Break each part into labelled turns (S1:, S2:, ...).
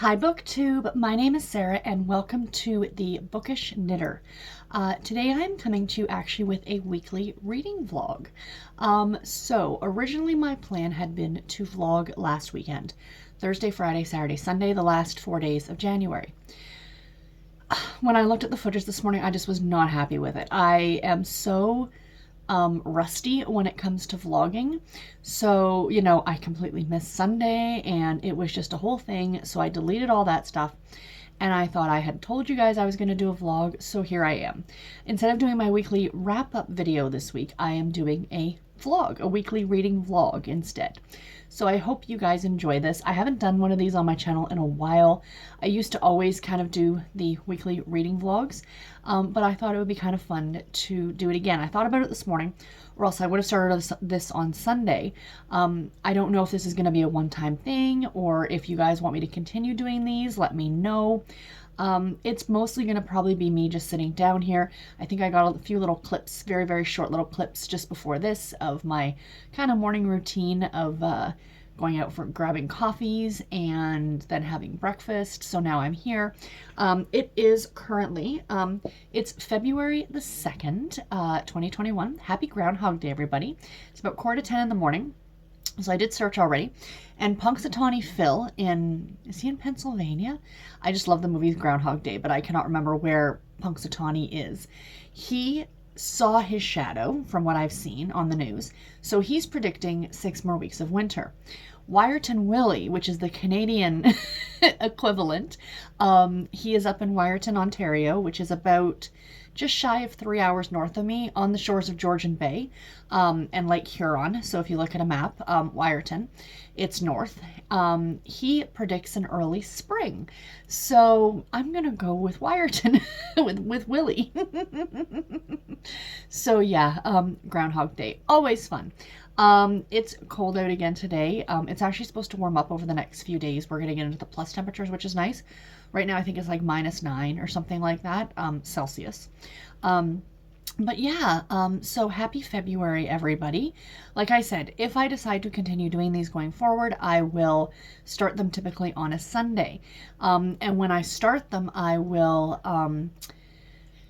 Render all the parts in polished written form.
S1: Hi BookTube, my name is Sarah and welcome to the Bookish Knitter. Today I'm coming to you actually with a weekly reading vlog. So originally my plan had been to vlog last weekend, Thursday, Friday, Saturday, Sunday, the last 4 days of January. When I looked at the footage this morning, I just was not happy with it. I am so rusty when it comes to vlogging. So, I completely missed Sunday and it was just a whole thing. So I deleted all that stuff and I thought I had told you guys I was going to do a vlog. So here I am. Instead of doing my weekly wrap-up video this week, I am doing a vlog, a weekly reading vlog instead. So I hope you guys enjoy this. I haven't done one of these on my channel in a while. I used to always kind of do the weekly reading vlogs, but I thought it would be kind of fun to do it again. I thought about it this morning, or else I would have started this on Sunday. I don't know if this is going to be a one-time thing, or if you guys want me to continue doing these, let me know. It's mostly going to probably be me just sitting down here. I think I got a few little clips, very, very short little clips just before this of my kind of morning routine of going out for grabbing coffees and then having breakfast. So now I'm here. It is currently, it's February the 2nd, 2021. Happy Groundhog Day, everybody. It's about 9:45 in the morning. So I did search already, and Punxsutawney Phil is he in Pennsylvania? I just love the movie Groundhog Day, but I cannot remember where Punxsutawney is. He saw his shadow from what I've seen on the news, so he's predicting 6 more weeks of winter. Wyerton Willie, which is the Canadian equivalent, he is up in Wyerton, Ontario, which is about just shy of 3 hours north of me on the shores of Georgian Bay and Lake Huron. So if you look at a map, Wyerton, it's north. He predicts an early spring. So I'm going to go with Wyerton with Willie. So yeah, Groundhog Day, always fun. It's cold out again today. It's actually supposed to warm up over the next few days. We're going to get into the plus temperatures, which is nice. Right now, I think it's like -9 or something like that, Celsius. But yeah, so happy February, everybody. Like I said, if I decide to continue doing these going forward, I will start them typically on a Sunday. And when I start them, I will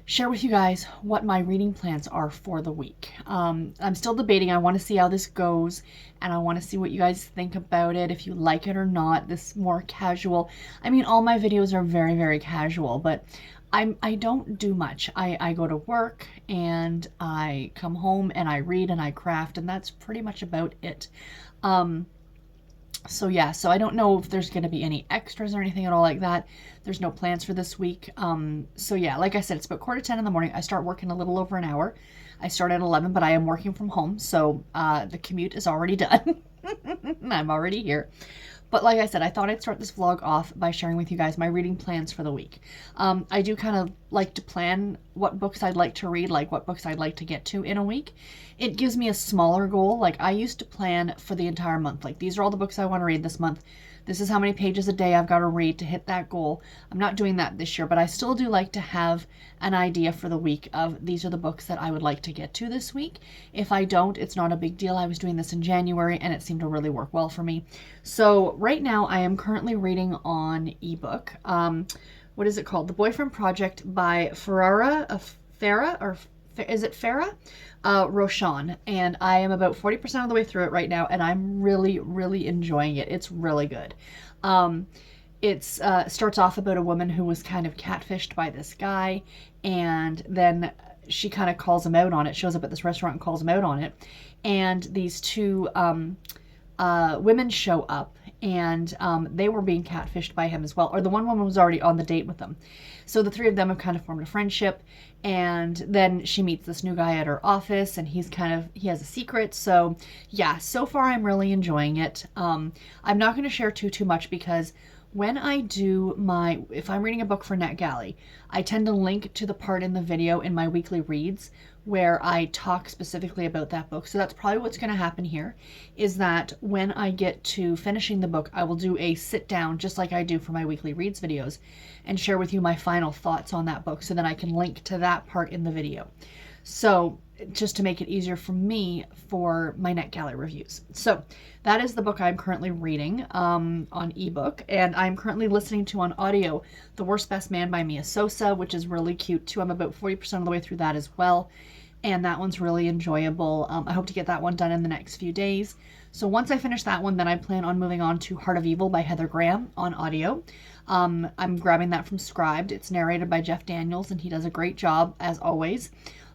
S1: share with you guys what my reading plans are for the week. I'm still debating. I want to see how this goes, and I want to see what you guys think about it, if you like it or not. This more casual. I mean, all my videos are very, very casual, but I don't do much. I go to work and I come home and I read and I craft, and that's pretty much about it. So yeah, so I don't know if there's going to be any extras or anything at all like that. There's no plans for this week. So yeah, like I said, it's about 9:45 in the morning. I start working a little over an hour. I start at 11, but I am working from home. So the commute is already done. I'm already here. But like I said, I thought I'd start this vlog off by sharing with you guys my reading plans for the week. I do kind of like to plan what books I'd like to read, like what books I'd like to get to in a week. It gives me a smaller goal. Like I used to plan for the entire month. Like these are all the books I want to read this month. This is how many pages a day I've got to read to hit that goal. I'm not doing that this year, but I still do like to have an idea for the week of these are the books that I would like to get to this week. If I don't, it's not a big deal. I was doing this in January and it seemed to really work well for me. So right now I am currently reading on ebook. What is it called? The Boyfriend Project by Farah, Roshan, and I am about 40% of the way through it right now, and I'm really, really enjoying it. It's really good. It starts off about a woman who was kind of catfished by this guy, and then she kind of calls him out on it, shows up at this restaurant and calls him out on it, and these two women show up, and they were being catfished by him as well, or the one woman was already on the date with them. So the three of them have kind of formed a friendship, and then she meets this new guy at her office, and he has a secret. So yeah, so far I'm really enjoying it. I'm not going to share too much because when I do if I'm reading a book for NetGalley, I tend to link to the part in the video in my weekly reads where I talk specifically about that book. So that's probably what's going to happen here, is that when I get to finishing the book, I will do a sit down just like I do for my weekly reads videos and share with you my final thoughts on that book so that I can link to that part in the video. So just to make it easier for me for my NetGalley reviews. So that is the book I'm currently reading on ebook, and I'm currently listening to on audio The Worst Best Man by Mia Sosa, which is really cute too. I'm about 40% of the way through that as well, and that one's really enjoyable. I hope to get that one done in the next few days. So once I finish that one, then I plan on moving on to Heart of Evil by Heather Graham on audio. I'm grabbing that from Scribed. It's narrated by Jeff Daniels, and he does a great job, as always,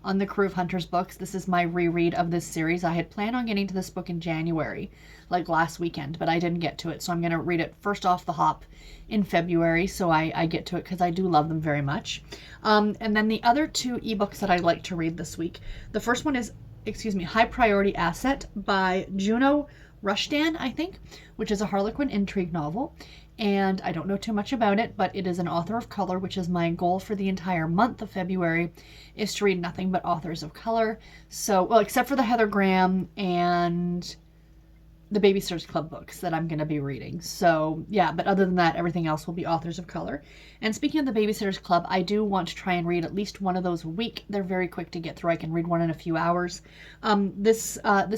S1: on the Crew of Hunters books. This is my reread of this series. I had planned on getting to this book in January, like last weekend, but I didn't get to it. So I'm going to read it first off the hop in February, so I get to it because I do love them very much. And then the other two ebooks that I'd like to read this week. The first one is, High Priority Asset by Juno Rushdan, I think, which is a Harlequin intrigue novel. And I don't know too much about it, but it is an author of color, which is my goal for the entire month of February, is to read nothing but authors of color. So, well, except for the Heather Graham and the Babysitters Club books that I'm going to be reading. So yeah, but other than that, everything else will be authors of color. And speaking of the Babysitters Club, I do want to try and read at least one of those a week. They're very quick to get through. I can read one in a few hours. This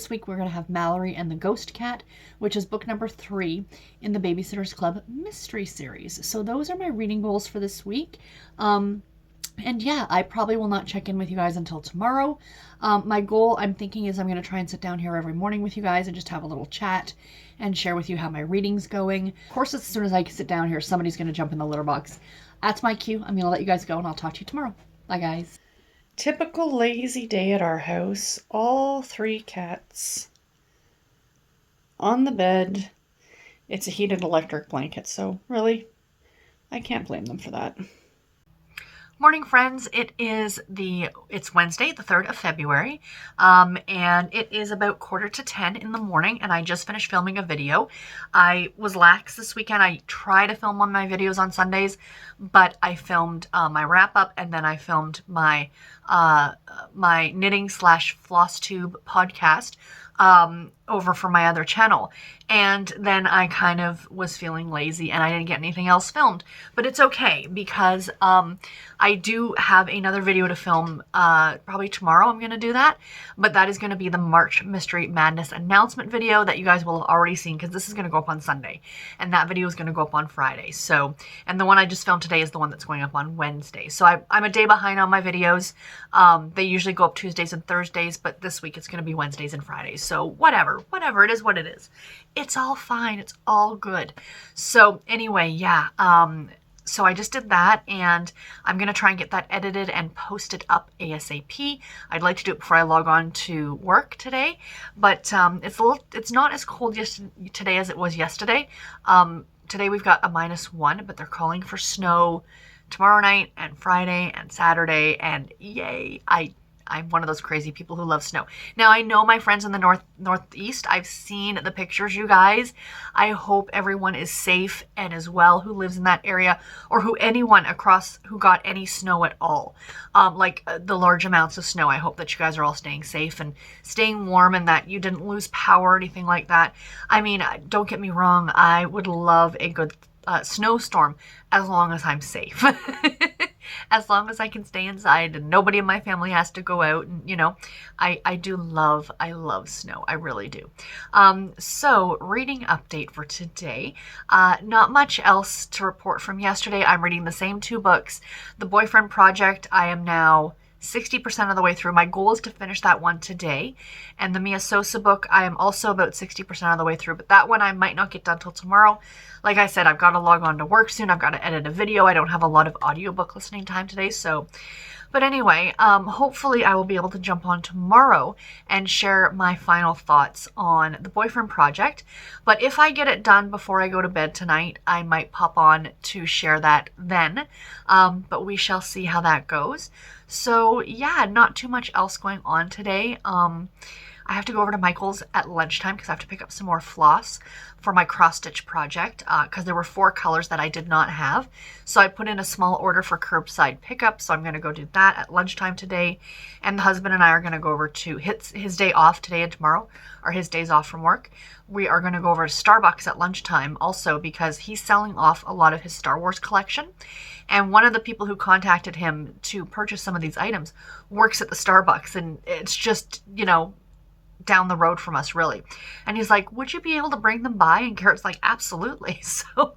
S1: week we're going to have Mallory and the Ghost Cat, which is book number 3 in the Babysitters Club mystery series. So those are my reading goals for this week. And yeah, I probably will not check in with you guys until tomorrow. My goal, I'm thinking, is I'm going to try and sit down here every morning with you guys and just have a little chat and share with you how my reading's going. Of course, as soon as I sit down here, somebody's going to jump in the litter box. That's my cue. I'm going to let you guys go, and I'll talk to you tomorrow. Bye, guys.
S2: Typical lazy day at our house. All 3 cats on the bed. It's a heated electric blanket, so really, I can't blame them for that.
S1: Morning, friends. It's Wednesday, the 3rd of February, and it is about 9:45 in the morning, and I just finished filming a video. I was lax this weekend. I try to film on my videos on Sundays, but I filmed my wrap-up, and then I filmed my my knitting/floss tube podcast over for my other channel. And then I kind of was feeling lazy and I didn't get anything else filmed, but it's okay because I do have another video to film probably tomorrow. I'm going to do that, but that is going to be the March Mystery Madness announcement video that you guys will have already seen, because this is going to go up on Sunday and that video is going to go up on Friday. So, and the one I just filmed today is the one that's going up on Wednesday. So I'm a day behind on my videos. They usually go up Tuesdays and Thursdays, but this week it's going to be Wednesdays and Fridays. So whatever, it is what it is. It's all fine. It's all good. So anyway, yeah. So I just did that, and I'm going to try and get that edited and posted up ASAP. I'd like to do it before I log on to work today, but it's not as cold today as it was yesterday. Today we've got a -1, but they're calling for snow tomorrow night and Friday and Saturday, and yay, I'm one of those crazy people who love snow. Now, I know my friends in the Northeast. I've seen the pictures, you guys. I hope everyone is safe and as well who lives in that area, or anyone across who got any snow at all. The large amounts of snow. I hope that you guys are all staying safe and staying warm, and that you didn't lose power or anything like that. I mean, don't get me wrong. I would love a good snowstorm as long as I'm safe. As long as I can stay inside and nobody in my family has to go out. And, I love snow. I really do. So reading update for today. Not much else to report from yesterday. I'm reading the same 2 books. The Boyfriend Project, I am now 60% of the way through. My goal is to finish that one today. And the Mia Sosa book, I am also about 60% of the way through, but that one I might not get done till tomorrow. Like I said, I've got to log on to work soon. I've got to edit a video. I don't have a lot of audiobook listening time today, so... But anyway, hopefully I will be able to jump on tomorrow and share my final thoughts on the Boyfriend Project. But if I get it done before I go to bed tonight, I might pop on to share that then. But we shall see how that goes. So yeah, not too much else going on today. I have to go over to Michael's at lunchtime because I have to pick up some more floss for my cross-stitch project because there were 4 colors that I did not have. So I put in a small order for curbside pickup, so I'm going to go do that at lunchtime today. And the husband and I are going to go over to his day off today and tomorrow, or his days off from work. We are going to go over to Starbucks at lunchtime also because he's selling off a lot of his Star Wars collection. And one of the people who contacted him to purchase some of these items works at the Starbucks, and it's just, down the road from us, really. And he's like, would you be able to bring them by? And Garrett's like, absolutely. So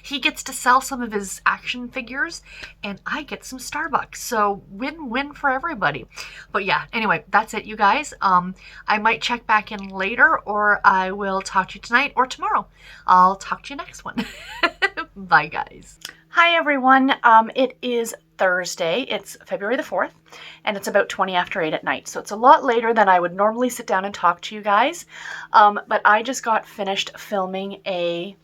S1: he gets to sell some of his action figures and I get some Starbucks. So win-win for everybody. But yeah, anyway, that's it, you guys. I might check back in later, or I will talk to you tonight or tomorrow. I'll talk to you next one. Bye, guys. Hi, everyone. It is Thursday. It's February the 4th, and it's about 20 after 8 at night. So it's a lot later than I would normally sit down and talk to you guys. But I just got finished filming a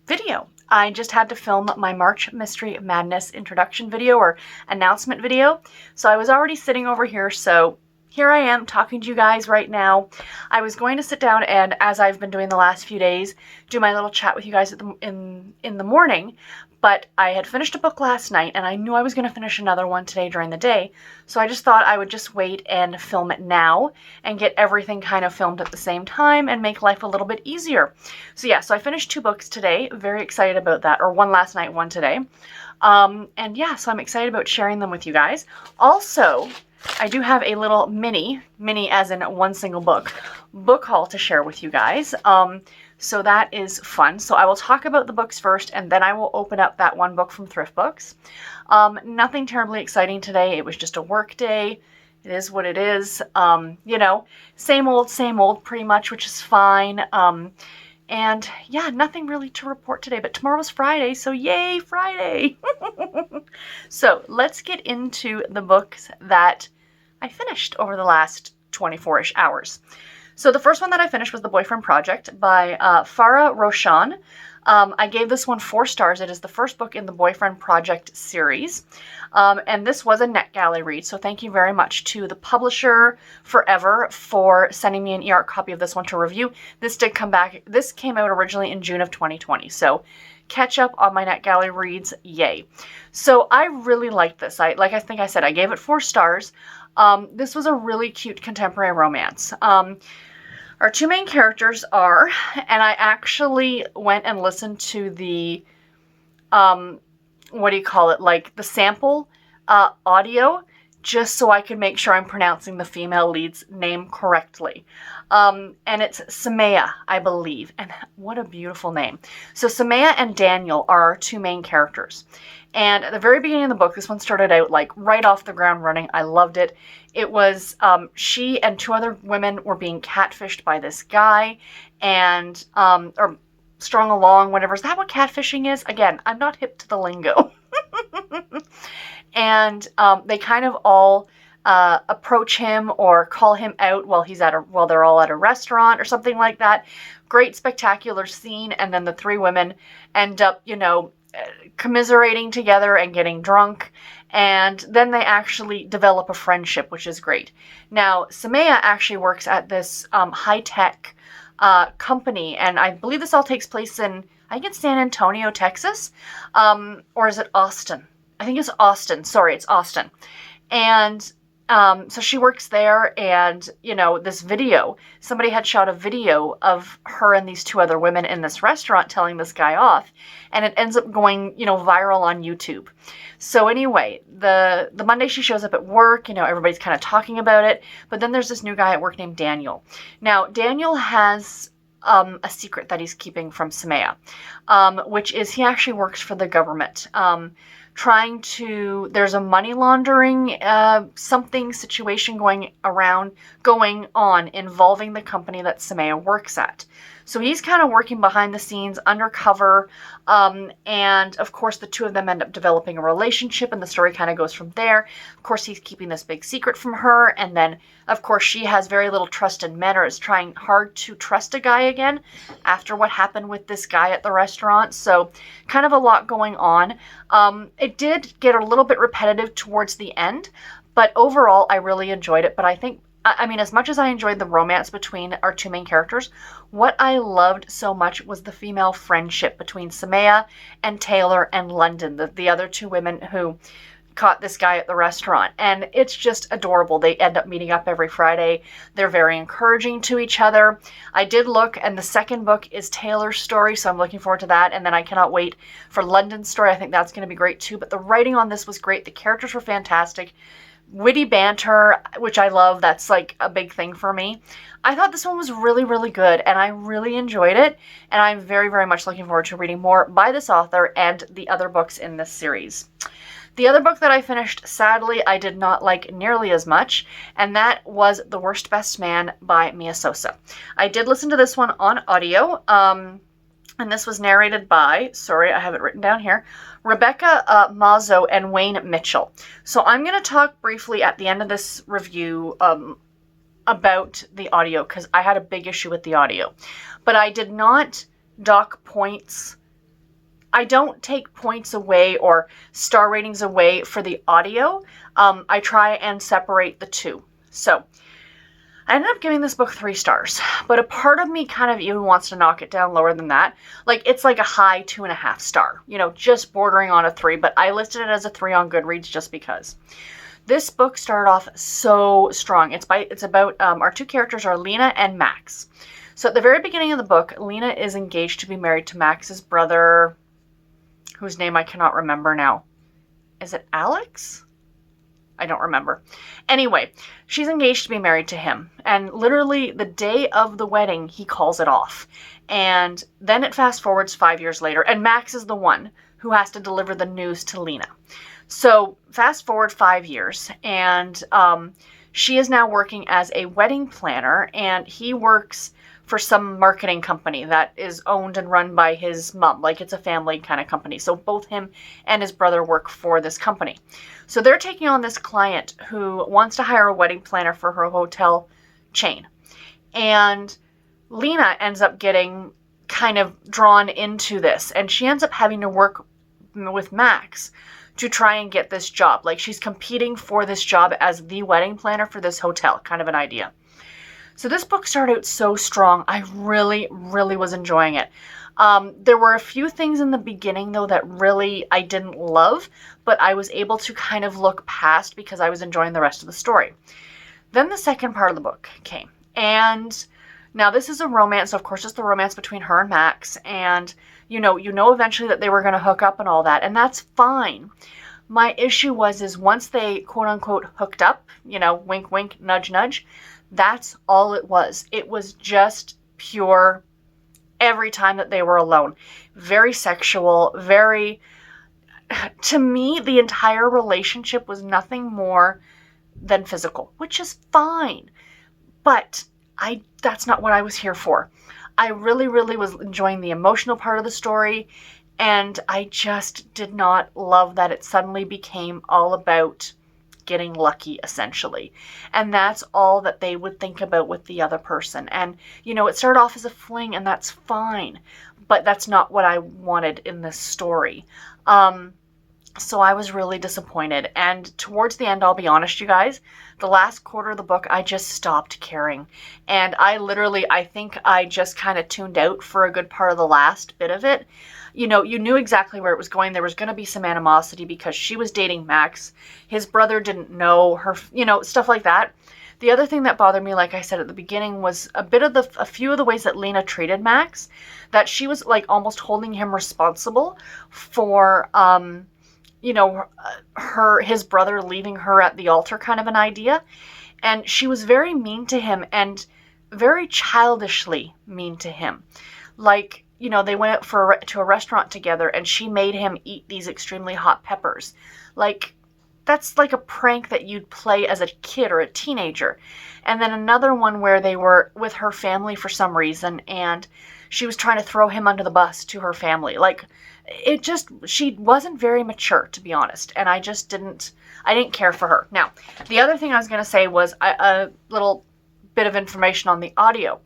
S1: video. I just had to film my March Mystery Madness introduction video or announcement video. So I was already sitting over here, so here I am talking to you guys right now. I was going to sit down and, as I've been doing the last few days, do my little chat with you guys in the morning, but I had finished a book last night and I knew I was going to finish another one today during the day, so I just thought I would just wait and film it now and get everything kind of filmed at the same time and make life a little bit easier. So yeah, so I finished 2 books today. Very excited about that, or one last night, one today. And yeah, so I'm excited about sharing them with you guys. Also, I do have a little mini as in one single book haul to share with you guys. So that is fun. So I will talk about the books first, and then I will open up that one book from Thrift Books. Nothing terribly exciting today. It was just a work day. It is what it is. Same old pretty much, which is fine. And yeah, nothing really to report today, but tomorrow's Friday, so yay, Friday! So let's get into the books that I finished over the last 24-ish hours. So the first one that I finished was The Boyfriend Project by Farah Roshan. I gave this one 4 stars. It is the first book in the Boyfriend Project series. And this was a NetGalley read, so thank you very much to the publisher, Forever, for sending me an e-art copy of this one to review. This did come back. This came out originally in June of 2020, so catch up on my NetGalley reads, yay. So I really liked this. Like I think I said, I gave it 4 stars. This was a really cute contemporary romance. Our 2 main characters are, and I actually went and listened to the, like the sample audio, just so I could make sure I'm pronouncing the female lead's name correctly. And it's Samaya, I believe. And what a beautiful name. So Samaya and Daniel are our 2 main characters. And at the very beginning of the book, this one started out like right off the ground running. I loved it. It was she and 2 other women were being catfished by this guy, and or strung along, whatever. Is that what catfishing is? Again, I'm not hip to the lingo. And they kind of all approach him or call him out while they're all at a restaurant or something like that. Great spectacular scene, and then the 3 women end up, commiserating together and getting drunk, and then they actually develop a friendship, which is great. Now, Samaya actually works at this high-tech company, and I believe this all takes place in, I think it's San Antonio, Texas, or is it Austin? I think it's Austin. Sorry, it's Austin. And so she works there, and, this video, somebody had shot a video of her and these 2 other women in this restaurant telling this guy off, and it ends up going, viral on YouTube. So anyway, the Monday she shows up at work, everybody's kind of talking about it, but then there's this new guy at work named Daniel. Now, Daniel has a secret that he's keeping from Samaya, which is he actually works for the government. There's a money laundering situation going on involving the company that Samaya works at. So he's kind of working behind the scenes, undercover, and of course the 2 of them end up developing a relationship, and the story kind of goes from there. Of course, he's keeping this big secret from her, and then, of course, she has very little trust in men, or is trying hard to trust a guy again after what happened with this guy at the restaurant. So kind of a lot going on. It did get a little bit repetitive towards the end, but overall I really enjoyed it. But I think I mean, as much as I enjoyed the romance between our two main characters, what I loved so much was the female friendship between Samaya and Taylor and London, the other two women who caught this guy at the restaurant. And it's just adorable. They end up meeting up every Friday. They're very encouraging to each other. I did look, and the second book is Taylor's story, so I'm looking forward to that. And then I cannot wait for London's story. I think that's going to be great too. But the writing on this was great. The characters were fantastic. Witty banter, which I love. That's like a big thing for me. I thought this one was really, really good, and I really enjoyed it. And I'm very, very much looking forward to reading more by this author and the other books in this series. The other book that I finished, sadly, I did not like nearly as much, and that was The Worst Best Man by Mia Sosa. I did listen to this one on audio, and this was narrated by, sorry, I have it written down here, Rebecca Mazzo and Wayne Mitchell. So I'm going to talk briefly at the end of this review about the audio, because I had a big issue with the audio. But I did not dock points. I don't take points away or star ratings away for the audio. I try and separate the two. So I ended up giving this book 3 stars, but a part of me kind of even wants to knock it down lower than that. Like, it's like a high 2.5 star, you know, just bordering on a 3, but I listed it as a 3 on Goodreads just because. This book started off so strong. It's about our two characters are Lena and Max. So at the very beginning of the book, Lena is engaged to be married to Max's brother, whose name I cannot remember now. Is it Alex? I don't remember. Anyway, she's engaged to be married to him. And literally the day of the wedding, he calls it off. And then it fast forwards 5 years later, and Max is the one who has to deliver the news to Lena. So fast forward 5 years, and she is now working as a wedding planner, and he works for some marketing company that is owned and run by his mom. Like, it's a family kind of company. So both him and his brother work for this company. So they're taking on this client who wants to hire a wedding planner for her hotel chain. And Lena ends up getting kind of drawn into this, and she ends up having to work with Max to try and get this job. Like, she's competing for this job as the wedding planner for this hotel, kind of an idea. So this book started out so strong. I really, really was enjoying it. There were a few things in the beginning, though, that really I didn't love, but I was able to kind of look past because I was enjoying the rest of the story. Then the second part of the book came. And now this is a romance. So of course, it's the romance between her and Max. And, you know eventually that they were going to hook up and all that. And that's fine. My issue is once they, quote unquote, hooked up, wink, wink, nudge, nudge, that's all it was. It was just pure every time that they were alone. Very sexual, very... To me, the entire relationship was nothing more than physical, which is fine. But that's not what I was here for. I really, really was enjoying the emotional part of the story, and I just did not love that it suddenly became all about getting lucky, essentially. And that's all that they would think about with the other person. And, it started off as a fling, and that's fine. But that's not what I wanted in this story. So I was really disappointed. And towards the end, I'll be honest, you guys, the last quarter of the book, I just stopped caring. And I think I just kind of tuned out for a good part of the last bit of it. You knew exactly where it was going. There was going to be some animosity because she was dating Max. His brother didn't know her, stuff like that. The other thing that bothered me, like I said at the beginning, was a few of the ways that Lena treated Max, that she was like almost holding him responsible for, his brother leaving her at the altar, kind of an idea. And she was very mean to him, and very childishly mean to him. Like, they went out to a restaurant together, and she made him eat these extremely hot peppers. Like, that's like a prank that you'd play as a kid or a teenager. And then another one where they were with her family for some reason, and she was trying to throw him under the bus to her family. Like, she wasn't very mature, to be honest. And I didn't care for her. Now, the other thing I was going to say was a little bit of information on the audio.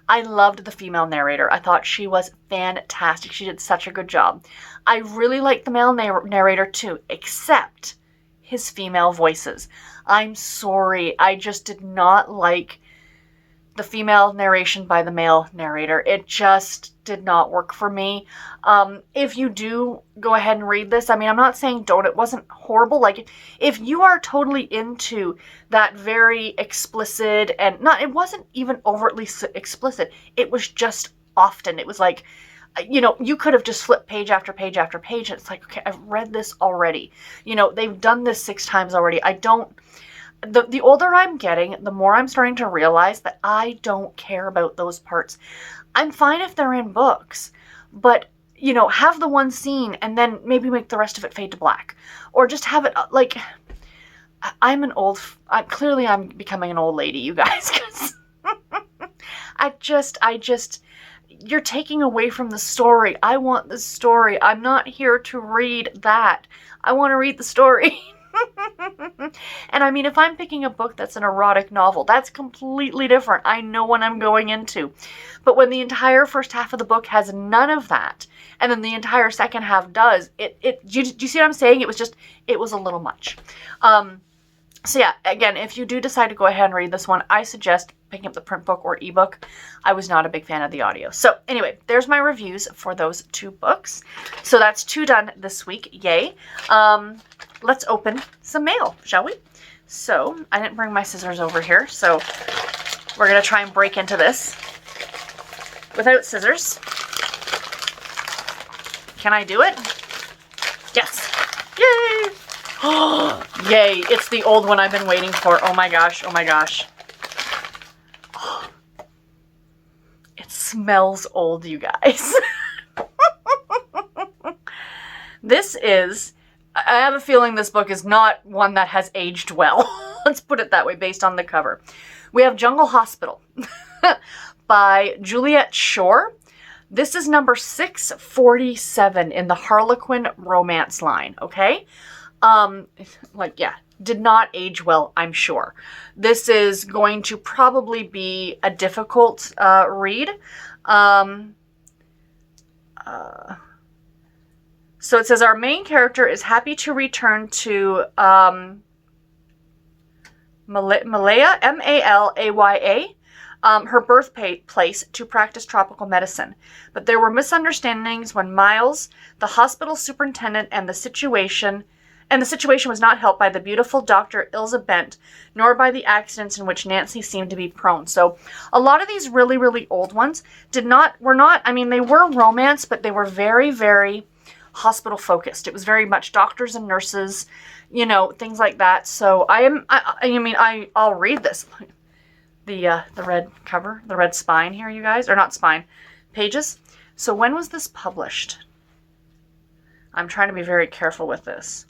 S1: I loved the female narrator. I thought she was fantastic. She did such a good job. I really liked the male narrator too, except his female voices. I'm sorry. I just did not like the female narration by the male narrator. It just did not work for me. If you do go ahead and read this, I mean, I'm not saying don't. It wasn't horrible. Like, if you are totally into that very explicit and not, it wasn't even overtly explicit. It was just often. It was like, you know, you could have just flipped page after page after page. And it's like, okay, I've read this already. You know, they've done this 6 times already. The older I'm getting, the more I'm starting to realize that I don't care about those parts. I'm fine if they're in books, but, you know, have the one scene and then maybe make the rest of it fade to black. Or just have it, like, I'm becoming an old lady, you guys, because I just, you're taking away from the story. I want the story. I'm not here to read that. I want to read the story. And I mean, if I'm picking a book that's an erotic novel, that's completely different. I know what I'm going into. But when the entire first half of the book has none of that, and then the entire second half does, do you see what I'm saying? It was a little much. So yeah, again, if you do decide to go ahead and read this one, I suggest picking up the print book or ebook. I was not a big fan of the audio. So anyway, there's my reviews for those 2 books. So that's 2 done this week. Yay. Let's open some mail, shall we? So I didn't bring my scissors over here, so we're going to try and break into this without scissors. Can I do it? Yes. Yay! Yay, it's the old one I've been waiting for. Oh my gosh, oh my gosh. Oh, it smells old, you guys. This is, I have a feeling this book is not one that has aged well. Let's put it that way based on the cover. We have Jungle Hospital by Juliet Shore. This is number 647 in the Harlequin romance line, okay? Did not age well, I'm sure. This is going to probably be a difficult read. So it says our main character is happy to return to Malaya, Malaya, her birthplace, to practice tropical medicine. But there were misunderstandings when Miles, the hospital superintendent, and the situation was not helped by the beautiful Dr. Ilza Bent, nor by the accidents in which Nancy seemed to be prone. So a lot of these really, really old ones they were romance, but they were very, very hospital focused. It was very much doctors and nurses, you know, things like that. So I'll read this. The red cover, the red spine here, you guys, or not spine, pages. So when was this published? I'm trying to be very careful with this.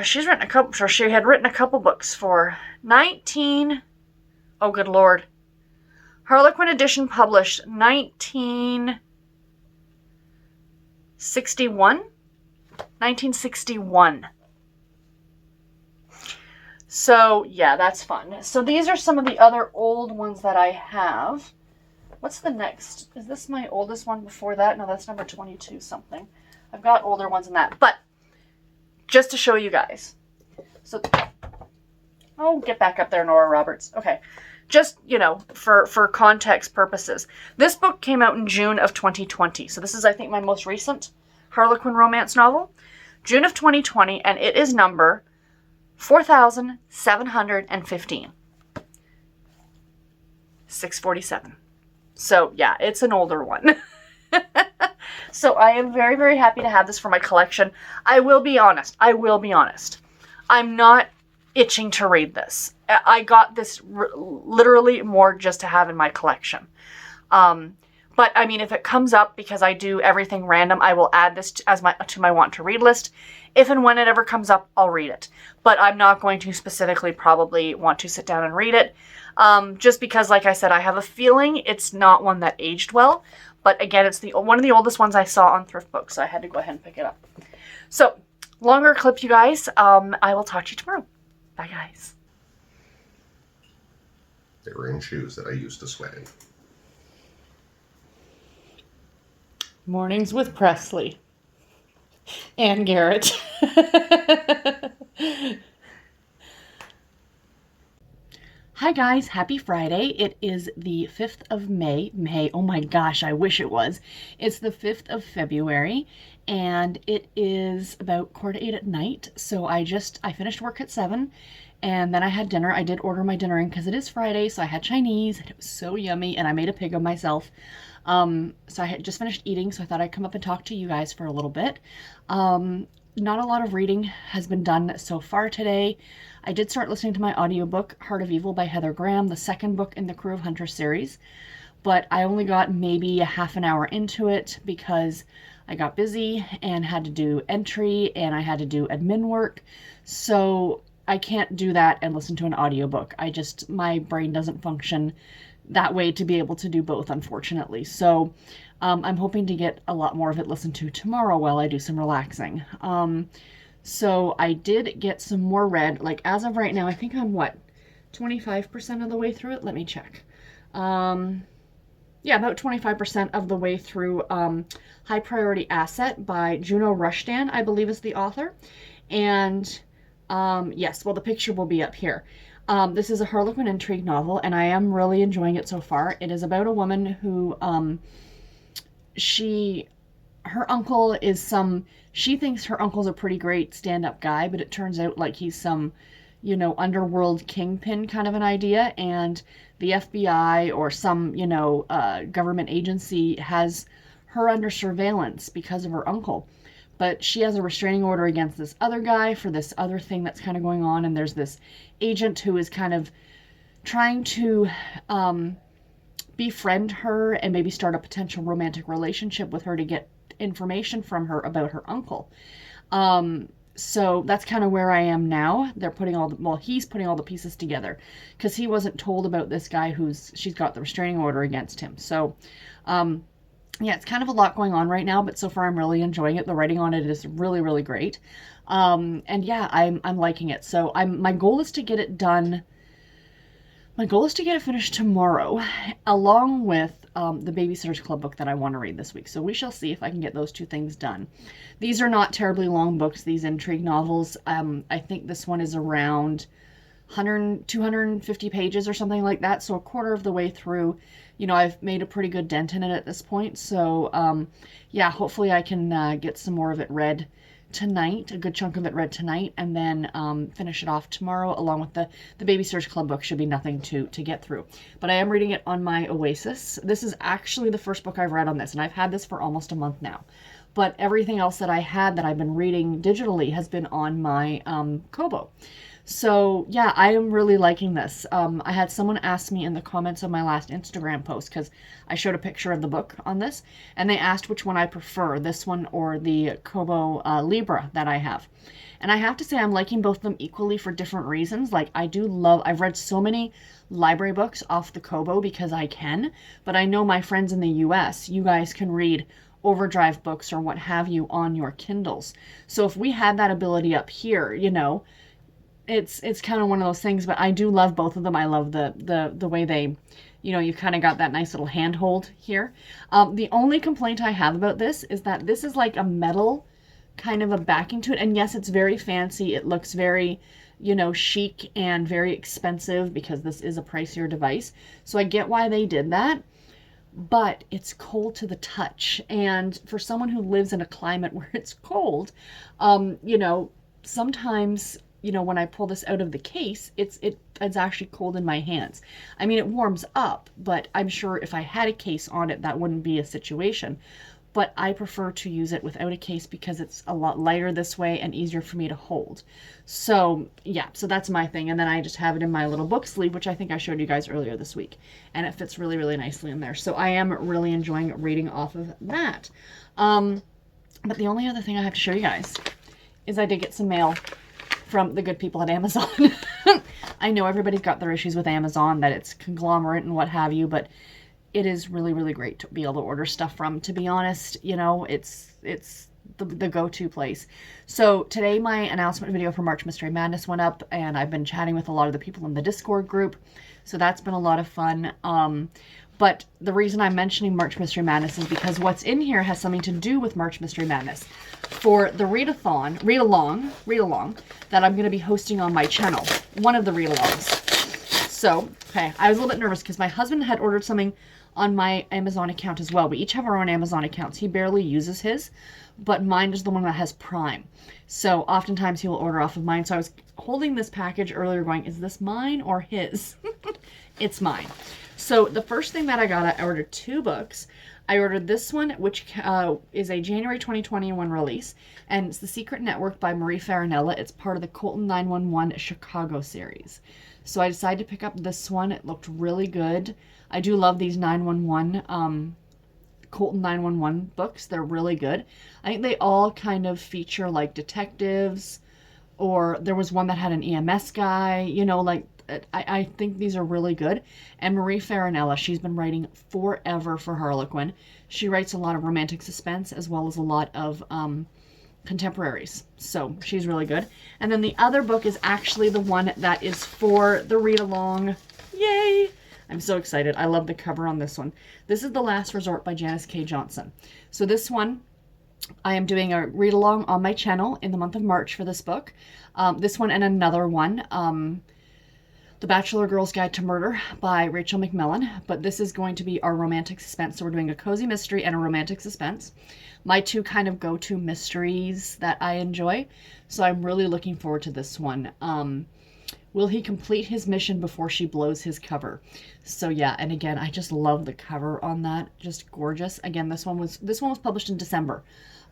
S1: She had written a couple books for oh good lord. Harlequin edition published 1961. So yeah, that's fun. So these are some of the other old ones that I have. What's the next? Is this my oldest one before that? No, that's number 22 something. I've got older ones than that. But just to show you guys. So, oh, get back up there, Nora Roberts. Okay. Just, you know, for context purposes. This book came out in June of 2020. So this is, I think, my most recent Harlequin romance novel. June of 2020, and it is number 4,715. 647. So, yeah, it's an older one. So I am very, very happy to have this for my collection. I will be honest. I'm not itching to read this. I got this literally more just to have in my collection. But I mean, if it comes up, because I do everything random, I will add this to my want to read list. If and when it ever comes up, I'll read it. But I'm not going to specifically probably want to sit down and read it. Just because, like I said, I have a feeling it's not one that aged well. But again, it's one of the oldest ones I saw on Thrift Books, so I had to go ahead and pick it up. So, longer clip, you guys. I will talk to you tomorrow. Bye, guys.
S3: They were in shoes that I used to sweat in.
S2: Mornings with Presley and Garrett.
S1: Hi guys, happy Friday. It is the 5th of May. Oh my gosh, I wish it was. It's the 5th of February and it is about 7:45 at night. So I finished work at 7 and then I had dinner. I did order my dinner in because it is Friday, so I had Chinese and it was so yummy and I made a pig of myself. So I had just finished eating, so I thought I'd come up and talk to you guys for a little bit. Not a lot of reading has been done so far today. I did start listening to my audiobook, Heart of Evil by Heather Graham, the second book in the Crew of Hunters series, but I only got maybe a half an hour into it because I got busy and had to do entry and I had to do admin work. So I can't do that and listen to an audiobook. My brain doesn't function that way to be able to do both, unfortunately. So I'm hoping to get a lot more of it listened to tomorrow while I do some relaxing. So I did get some more read. Like as of right now, I think I'm 25% of the way through it? Let me check. Yeah, about 25% of the way through High Priority Asset by Juno Rushdan, I believe is the author. And yes, well, the picture will be up here. This is a Harlequin intrigue novel, and I am really enjoying it so far. It is about a woman who her uncle is she thinks her uncle's a pretty great stand-up guy, but it turns out like he's some, underworld kingpin kind of an idea, and the FBI or some, government agency has her under surveillance because of her uncle. But she has a restraining order against this other guy for this other thing that's kind of going on, and there's this agent who is kind of trying to befriend her and maybe start a potential romantic relationship with her to get information from her about her uncle. So that's kind of where I am now. He's putting all the pieces together because he wasn't told about this guy she's got the restraining order against him. So, yeah, it's kind of a lot going on right now, but so far I'm really enjoying it. The writing on it is really, really great. And yeah, I'm liking it. So my goal is to get it done. My goal is to get it finished tomorrow, along with the Babysitter's Club book that I want to read this week. So we shall see if I can get those two things done. These are not terribly long books, these intrigue novels. I think this one is around 250 pages or something like that. So a quarter of the way through, I've made a pretty good dent in it at this point. So yeah, hopefully I can get some more of it read tonight, a good chunk of it read tonight, and then finish it off tomorrow along with the Babysitter's Club book. Should be nothing to get through, but I am reading it on my Oasis. This is actually the first book I've read on this, and I've had this for almost a month now, but everything else that I've been reading digitally has been on my Kobo. So yeah, I am really liking this. I had someone ask me in the comments of my last Instagram post, because I showed a picture of the book on this, and they asked which one I prefer, this one or the Kobo Libra that I have. And I have to say I'm liking both of them equally for different reasons. Like I've read so many library books off the Kobo because I can, but I know my friends in the US, you guys can read Overdrive books or what have you on your Kindles. So if we had that ability up here, it's kind of one of those things, but I do love both of them. I love the way they, you've kind of got that nice little handhold here. The only complaint I have about this is that this is like a metal kind of a backing to it. And yes, it's very fancy. It looks very, chic and very expensive because this is a pricier device. So I get why they did that, but it's cold to the touch. And for someone who lives in a climate where it's cold, sometimes, when I pull this out of the case, it's actually cold in my hands. I mean, it warms up, but I'm sure if I had a case on it, that wouldn't be a situation. But I prefer to use it without a case because it's a lot lighter this way and easier for me to hold. So yeah, so that's my thing. And then I just have it in my little book sleeve, which I think I showed you guys earlier this week. And it fits really, really nicely in there. So I am really enjoying reading off of that. But the only other thing I have to show you guys is I did get some mail from the good people at Amazon. I know everybody's got their issues with Amazon, that it's conglomerate and what have you, but it is really, really great to be able to order stuff from. To be honest, it's the go-to place. So today my announcement video for March Mystery Madness went up, and I've been chatting with a lot of the people in the Discord group. So that's been a lot of fun. But the reason I'm mentioning March Mystery Madness is because what's in here has something to do with March Mystery Madness. For the read-along that I'm going to be hosting on my channel, one of the read-alongs. So, okay, I was a little bit nervous because my husband had ordered something on my Amazon account as well. We each have our own Amazon accounts. He barely uses his, but mine is the one that has Prime. So oftentimes he will order off of mine. So I was holding this package earlier going, is this mine or his? It's mine. So the first thing that I got, I ordered 2 books. I ordered this one, which is a January 2021 release, and it's The Secret Network by Marie Farinella. It's part of the Colton 911 Chicago series. So I decided to pick up this one. It looked really good. I do love these 911, Colton 911 books. They're really good. I think they all kind of feature like detectives, or there was one that had an EMS guy, you know, like I think these are really good. And Marie Farinella, she's been writing forever for Harlequin. She writes a lot of romantic suspense as well as a lot of contemporaries. So she's really good. And then the other book is actually the one that is for the read-along. Yay! I'm so excited. I love the cover on this one. This is The Last Resort by Janice K. Johnson. So this one, I am doing a read-along on my channel in the month of March for this book. This one and another one, The Bachelor Girl's Guide to Murder by Rachel McMillan. But this is going to be our romantic suspense. So we're doing a cozy mystery and a romantic suspense. My 2 kind of go-to mysteries that I enjoy. So I'm really looking forward to this one. Will he complete his mission before she blows his cover? So yeah, and again, I just love the cover on that. Just gorgeous. Again, this one was published in December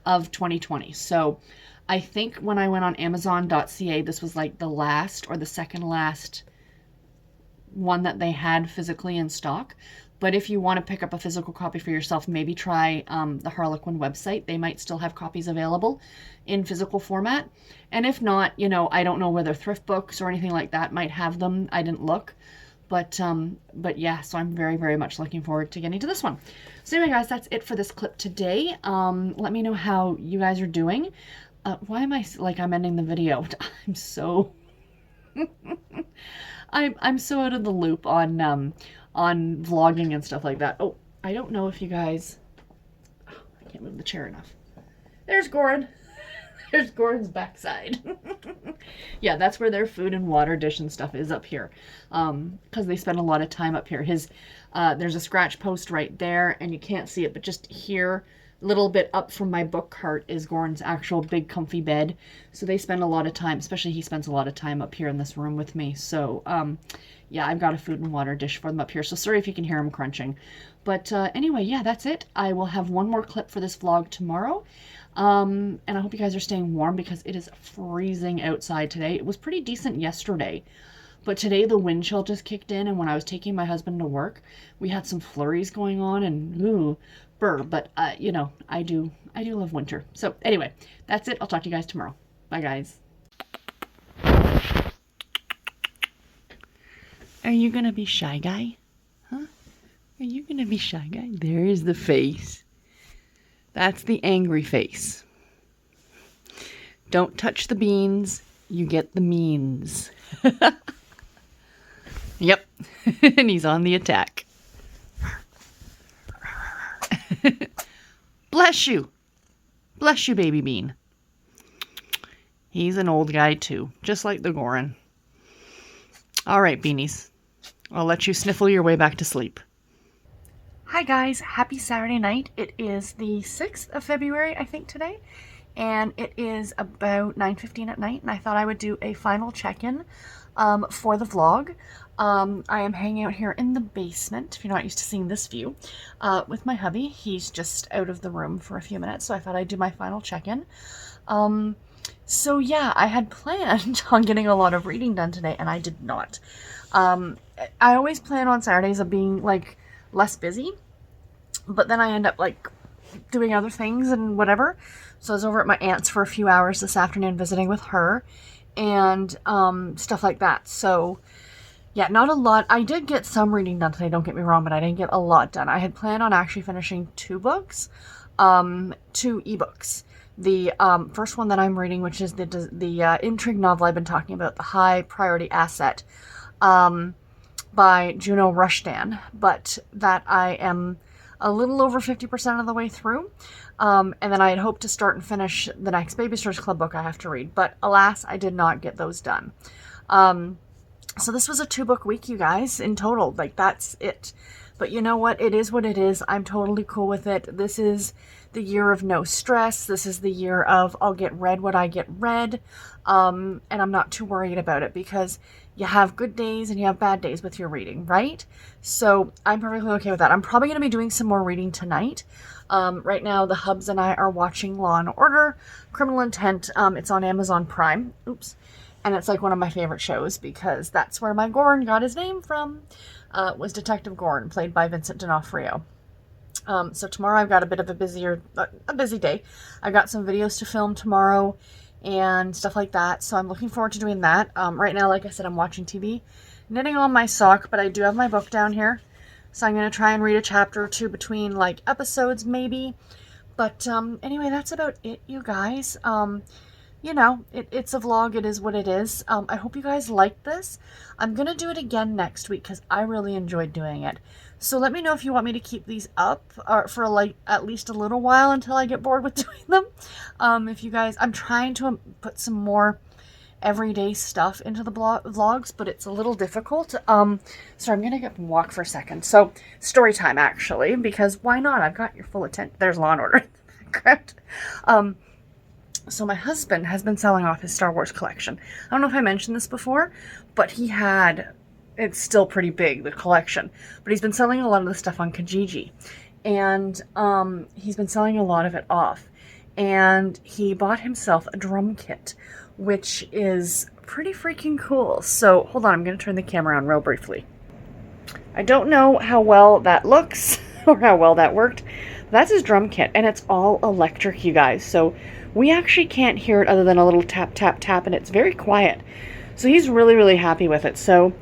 S1: of 2020. So I think when I went on Amazon.ca, this was like the last or the second last one that they had physically in stock. But if you want to pick up a physical copy for yourself, maybe try the Harlequin website. They might still have copies available in physical format. And if not, you know, I don't know whether thrift books or anything like that might have them. I didn't look. But yeah, so I'm very, very much looking forward to getting to this one. So anyway, guys, that's it for this clip today. Let me know how you guys are doing. Why am I like I'm ending the video? I'm so... I'm so out of the loop on vlogging and stuff like that. Oh, I don't know if you guys... Oh, I can't move the chair enough. There's Goran. There's Goran's backside. Yeah, that's where their food and water dish and stuff is up here. Because they spend a lot of time up here. There's a scratch post right there, and you can't see it, but just here, a little bit up from my book cart is Goran's actual big comfy bed. So they spend a lot of time, especially he spends a lot of time up here in this room with me. So, yeah, I've got a food and water dish for them up here. So sorry if you can hear them crunching. But anyway, yeah, that's it. I will have one more clip for this vlog tomorrow. And I hope you guys are staying warm because it is freezing outside today. It was pretty decent yesterday. But today the wind chill just kicked in, and when I was taking my husband to work, we had some flurries going on, and ooh, burr. But you know, I do love winter. So anyway, that's it. I'll talk to you guys tomorrow. Bye, guys. Are you gonna be shy guy? Huh? Are you gonna be shy guy? There is the face. That's the angry face. Don't touch the beans. You get the means. Yep. And he's on the attack. Bless you. Bless you, baby bean. He's an old guy too, just like the Goran. All right, beanies. I'll let you sniffle your way back to sleep. Hi guys, happy Saturday night. It is the 6th of February, I think, today. And it is about 9:15 at night, and I thought I would do a final check-in for the vlog. I am hanging out here in the basement, if you're not used to seeing this view, with my hubby. He's just out of the room for a few minutes, so I thought I'd do my final check-in. So yeah, I had planned on getting a lot of reading done today, and I did not. I always plan on Saturdays of being, like, less busy, but then I end up, like, doing other things and whatever. So I was over at my aunt's for a few hours this afternoon visiting with her and stuff like that. So yeah, not a lot. I did get some reading done today, don't get me wrong, but I didn't get a lot done. I had planned on actually finishing 2 books, 2 ebooks. The first one that I'm reading, which is the intrigue novel I've been talking about, The High Priority Asset, by Juno Rushdan, but that I am a little over 50% of the way through. And then I had hoped to start and finish the next Babysitters Club book I have to read, but alas, I did not get those done. So this was a 2-book week, you guys, in total. Like, that's it. But you know what? It is what it is. I'm totally cool with it. This is the year of no stress. This is the year of I'll get read what I get read. And I'm not too worried about it because you have good days and you have bad days with your reading, right? So I'm perfectly okay with that. I'm probably going to be doing some more reading tonight. Right now, the hubs and I are watching Law & Order, Criminal Intent. It's on Amazon Prime. Oops. And it's like one of my favorite shows because that's where my Gorn got his name from, was Detective Gorn, played by Vincent D'Onofrio. So tomorrow I've got a bit of a busy day. I've got some videos to film tomorrow and stuff like that. So I'm looking forward to doing that. Right now, like I said, I'm watching TV, knitting on my sock, but I do have my book down here. So I'm going to try and read a chapter or two between like episodes maybe. But anyway, that's about it, you guys. You know, it's a vlog. It is what it is. I hope you guys liked this. I'm going to do it again next week because I really enjoyed doing it. So let me know if you want me to keep these up for like at least a little while until I get bored with doing them. If you guys, I'm trying to put some more everyday stuff into the vlogs, but it's a little difficult. So I'm going to get and walk for a second. So story time, actually, because why not? I've got your full attention. There's Law & Order. Correct. So my husband has been selling off his Star Wars collection. I don't know if I mentioned this before, but it's still pretty big, the collection, but he's been selling a lot of the stuff on Kijiji, and he's been selling a lot of it off, and he bought himself a drum kit, which is pretty freaking cool. So hold on, I'm going to turn the camera on real briefly. I don't know how well that looks or how well that worked. That's his drum kit, and it's all electric, you guys. So we actually can't hear it other than a little tap, tap, tap, and it's very quiet. So he's really, really happy with it. So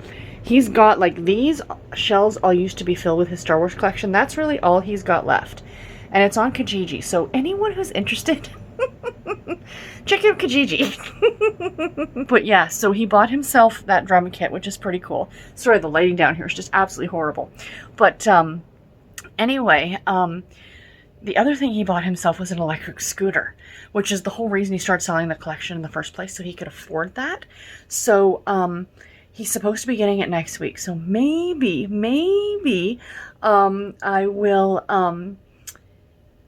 S1: he's got, like, these shelves all used to be filled with his Star Wars collection. That's really all he's got left. And it's on Kijiji. So anyone who's interested, check out Kijiji. But yeah, so he bought himself that drum kit, which is pretty cool. Sorry, the lighting down here is just absolutely horrible. But anyway, the other thing he bought himself was an electric scooter, which is the whole reason he started selling the collection in the first place, so he could afford that. So he's supposed to be getting it next week. So maybe I will,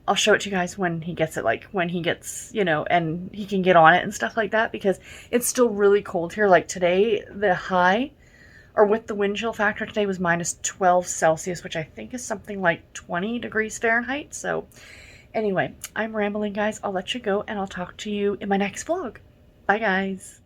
S1: I'll show it to you guys when he gets it, like when he gets, you know, and he can get on it and stuff like that, because it's still really cold here. Like today, the high, or with the wind chill factor today, was minus 12 Celsius, which I think is something like 20 degrees Fahrenheit. So anyway, I'm rambling, guys. I'll let you go, and I'll talk to you in my next vlog. Bye, guys.